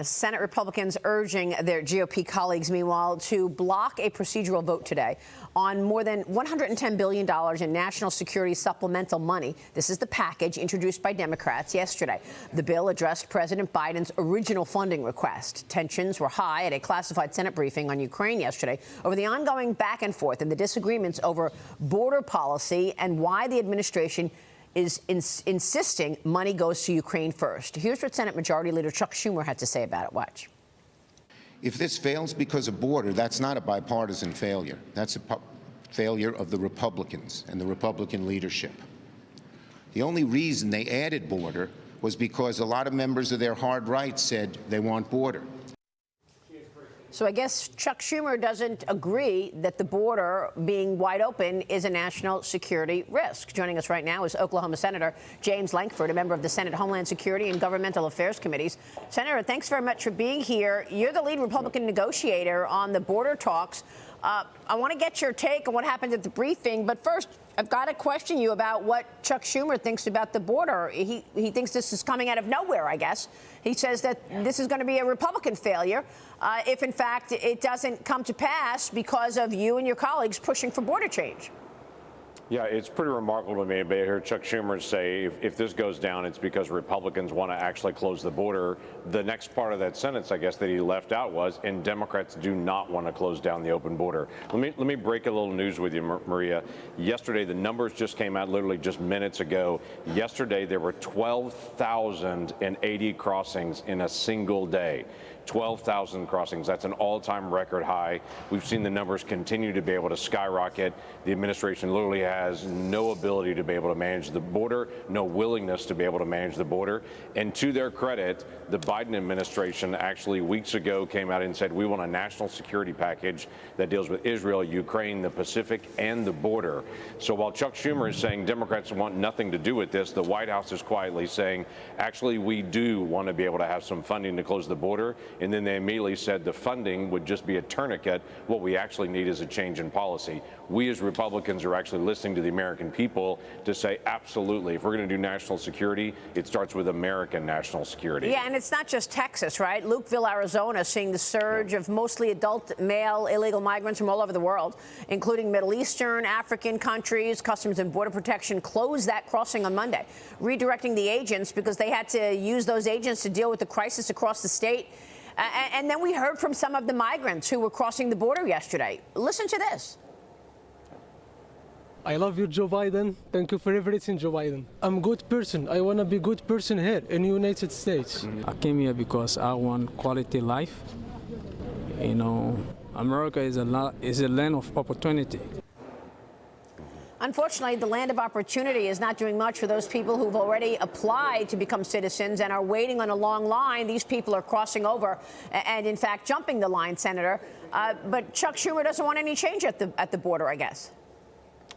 Senate Republicans urging their GOP colleagues, meanwhile, to block a procedural vote today on more than $110 billion in national security supplemental money. This is the package introduced by Democrats yesterday. The bill addressed President Biden's original funding request. Tensions were high at a classified Senate briefing on Ukraine yesterday over the ongoing back and forth and the disagreements over border policy and why the administration is insisting money goes to Ukraine first. Here's what Senate Majority Leader Chuck Schumer had to say about it. Watch. If this fails because of border, that's not a bipartisan failure. That's a failure of the Republicans and the Republican leadership. The only reason they added border was because a lot of members of their hard right said they want border. So I guess Chuck Schumer doesn't agree that the border being wide open is a national security risk. Joining us right now is Oklahoma Senator James Lankford, a member of the Senate Homeland Security and Governmental Affairs Committees. Senator, thanks very much for being here. You're the lead Republican negotiator on the border talks. I want to get your take on what happened at the briefing, but first, I've got to question you about what Chuck Schumer thinks about the border. He thinks this is coming out of nowhere, I guess. He says that this is going to be a Republican failure if, in fact, it doesn't come to pass because of you and your colleagues pushing for border change. Yeah, it's pretty remarkable to me to hear Chuck Schumer say if this goes down, it's because Republicans want to actually close the border. The next part of that sentence, I guess, that he left out was, and Democrats do not want to close down the open border. Let me break a little news with you, Maria. Yesterday, the numbers just came out literally just minutes ago. Yesterday, there were 12,080 crossings in a single day. 12,000 crossings. That's an all-time record high. We've seen the numbers continue to be able to skyrocket. The administration literally has no ability to be able to manage the border, no willingness to be able to manage the border. And to their credit, the Biden administration actually weeks ago came out and said, we want a national security package that deals with Israel, Ukraine, the Pacific, and the border. So while Chuck Schumer is saying Democrats want nothing to do with this, the White House is quietly saying, actually, we do want to be able to have some funding to close the border. And then they immediately said the funding would just be a tourniquet. What we actually need is a change in policy. We as Republicans are actually listening to the American people to say, absolutely, if we're going to do national security, it starts with American national security. Yeah, and it's not just Texas, right? Lukeville, Arizona, seeing the surge of mostly adult male illegal migrants from all over the world, including Middle Eastern, African countries. Customs and Border Protection closed that crossing on Monday, redirecting the agents because they had to use those agents to deal with the crisis across the state. And then we heard from some of the migrants who were crossing the border yesterday. Listen to this. I love you, Joe Biden. Thank you for everything, Joe Biden. I'm a good person. I want to be a good person here in the United States. I came here because I want quality life. You know, America is a land of opportunity. Unfortunately, the land of opportunity is not doing much for those people who've already applied to become citizens and are waiting on a long line. These people are crossing over and, in fact, jumping the line, Senator. But Chuck Schumer doesn't want any change at the border, I guess.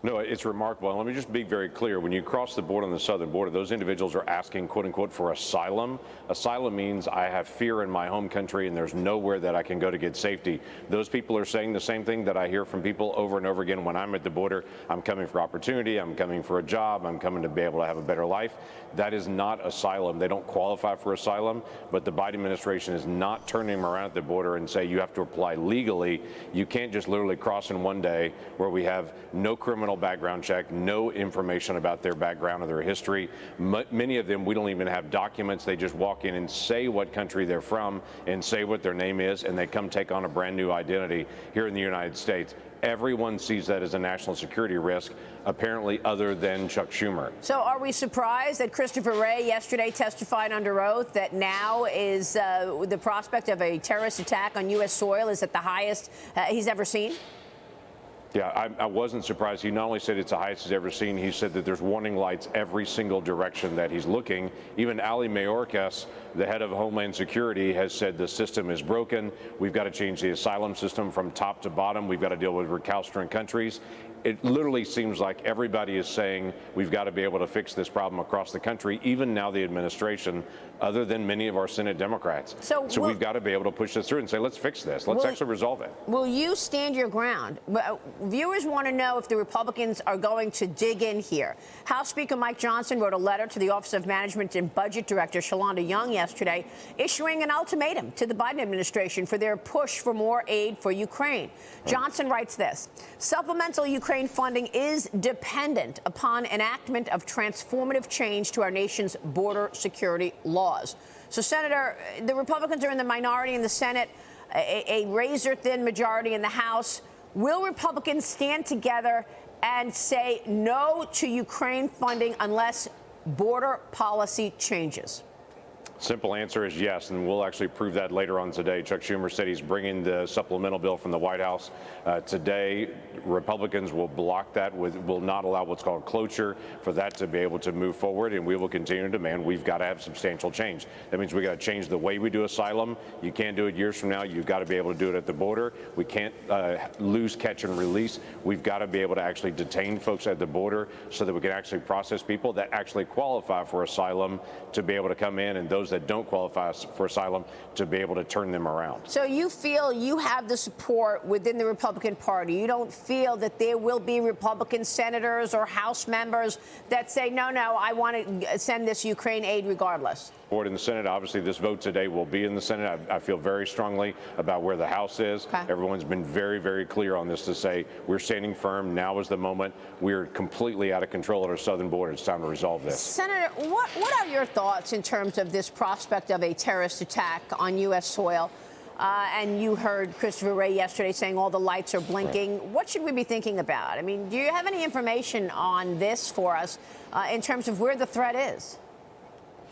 No, it's remarkable. And let me just be very clear. When you cross the border on the southern border, those individuals are asking, quote unquote, for asylum. Asylum means I have fear in my home country and there's nowhere that I can go to get safety. Those people are saying the same thing that I hear from people over and over again when I'm at the border. I'm coming for opportunity. I'm coming for a job. I'm coming to be able to have a better life. That is not asylum. They don't qualify for asylum. But the Biden administration is not turning them around at the border and say you have to apply legally. You can't just literally cross in one day where we have no criminal background check, no information about their background or their history. Many of them, we don't even have documents. They just walk in and say what country they're from and say what their name is, and they come take on a brand new identity here in the United States. Everyone sees that as a national security risk, apparently other than Chuck Schumer. So are we surprised that Christopher Wray yesterday testified under oath that now is the prospect of a terrorist attack on U.S. soil is at the highest he's ever seen? Yeah, I wasn't surprised. He not only said it's the highest he's ever seen, he said that there's warning lights every single direction that he's looking. Even Ali Mayorkas, the head of Homeland Security, has said the system is broken. We've got to change the asylum system from top to bottom. We've got to deal with recalcitrant countries. It literally seems like everybody is saying we've got to be able to fix this problem across the country, even now the administration, other than many of our Senate Democrats. So we've got to be able to push this through and say, let's fix this. Let's actually resolve it. Will you stand your ground? viewers want to know if the Republicans are going to dig in here. House Speaker Mike Johnson wrote a letter to the Office of Management and Budget Director Shalonda Young yesterday, issuing an ultimatum to the Biden administration for their push for more aid for Ukraine. Johnson writes this: supplemental Ukraine funding is dependent upon enactment of transformative change to our nation's border security laws. So, Senator, the Republicans are in the minority in the Senate, a razor-thin majority in the House. Will Republicans stand together and say no to Ukraine funding unless border policy changes? Simple answer is yes, and we'll actually prove that later on today. Chuck Schumer said he's bringing the supplemental bill from the White House today. Republicans will block that, will not allow what's called cloture for that to be able to move forward, and we will continue to demand we've got to have substantial change. That means we got to change the way we do asylum. You can't do it years from now. You've got to be able to do it at the border. We can't lose, catch, and release. We've got to be able to actually detain folks at the border so that we can actually process people that actually qualify for asylum to be able to come in, and those that don't qualify for asylum to be able to turn them around. So you feel you have the support within the Republican Party. You don't feel that there will be Republican senators or House members that say, no, I want to send this Ukraine aid regardless? In the Senate, obviously, this vote today will be in the Senate. I feel very strongly about where the House is. Okay. Everyone's been very, very clear on this to say we're standing firm. Now is the moment. We're completely out of control at our southern border. It's time to resolve this. Senator, what are your thoughts in terms of this prospect of a terrorist attack on U.S. soil? And you heard Christopher Wray yesterday saying all the lights are blinking. Right. What should we be thinking about? I mean, do you have any information on this for us in terms of where the threat is?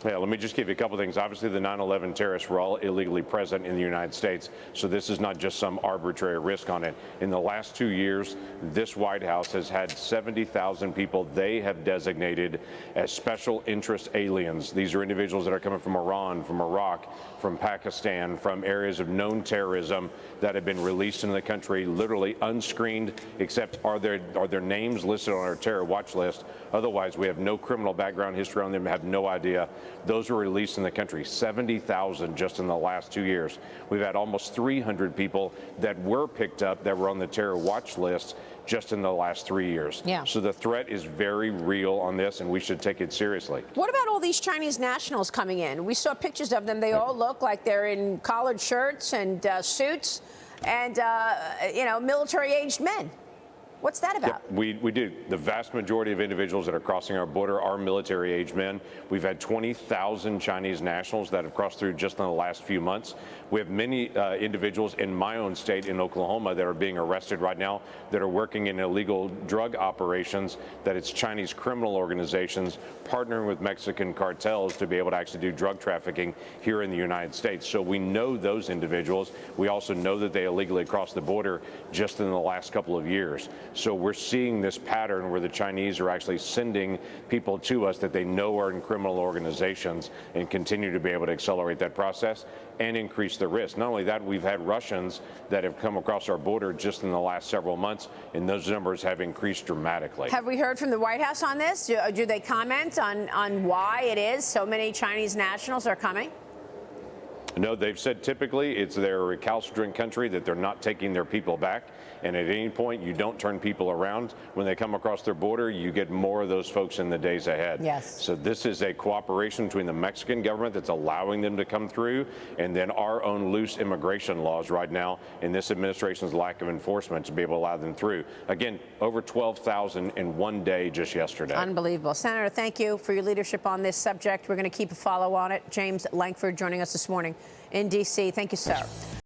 Yeah, let me just give you a couple things. Obviously, the 9/11 terrorists were all illegally present in the United States, so this is not just some arbitrary risk on it. In the last 2 years, this White House has had 70,000 people they have designated as special interest aliens. These are individuals that are coming from Iran, from Iraq, from Pakistan, from areas of known terrorism that have been released into the country, literally unscreened, except are their names listed on our terror watch list. Otherwise, we have no criminal background history on them, have no idea. Those were released in the country, 70,000 just in the last 2 years. We've had almost 300 people that were picked up that were on the terror watch list just in the last 3 years. Yeah. So the threat is very real on this, and we should take it seriously. What about all these Chinese nationals coming in? We saw pictures of them. They all look like they're in collared shirts and suits and, military-aged men. What's that about? Yep, we do. The vast majority of individuals that are crossing our border are military-aged men. We've had 20,000 Chinese nationals that have crossed through just in the last few months. We have many individuals in my own state, in Oklahoma, that are being arrested right now that are working in illegal drug operations, that it's Chinese criminal organizations partnering with Mexican cartels to be able to actually do drug trafficking here in the United States. So we know those individuals. We also know that they illegally crossed the border just in the last couple of years. So we're seeing this pattern where the Chinese are actually sending people to us that they know are in criminal organizations and continue to be able to accelerate that process and increase the risk. Not only that, we've had Russians that have come across our border just in the last several months, and those numbers have increased dramatically. Have we heard from the White House on this? Do they comment on why it is so many Chinese nationals are coming? No, they've said typically it's their recalcitrant country that they're not taking their people back. And at any point, you don't turn people around. When they come across their border, you get more of those folks in the days ahead. Yes. So this is a cooperation between the Mexican government that's allowing them to come through, and then our own loose immigration laws right now, and this administration's lack of enforcement to be able to allow them through. Again, over 12,000 in one day just yesterday. Unbelievable. Senator, thank you for your leadership on this subject. We're going to keep a follow on it. James Lankford joining us this morning in D.C. Thank you, sir.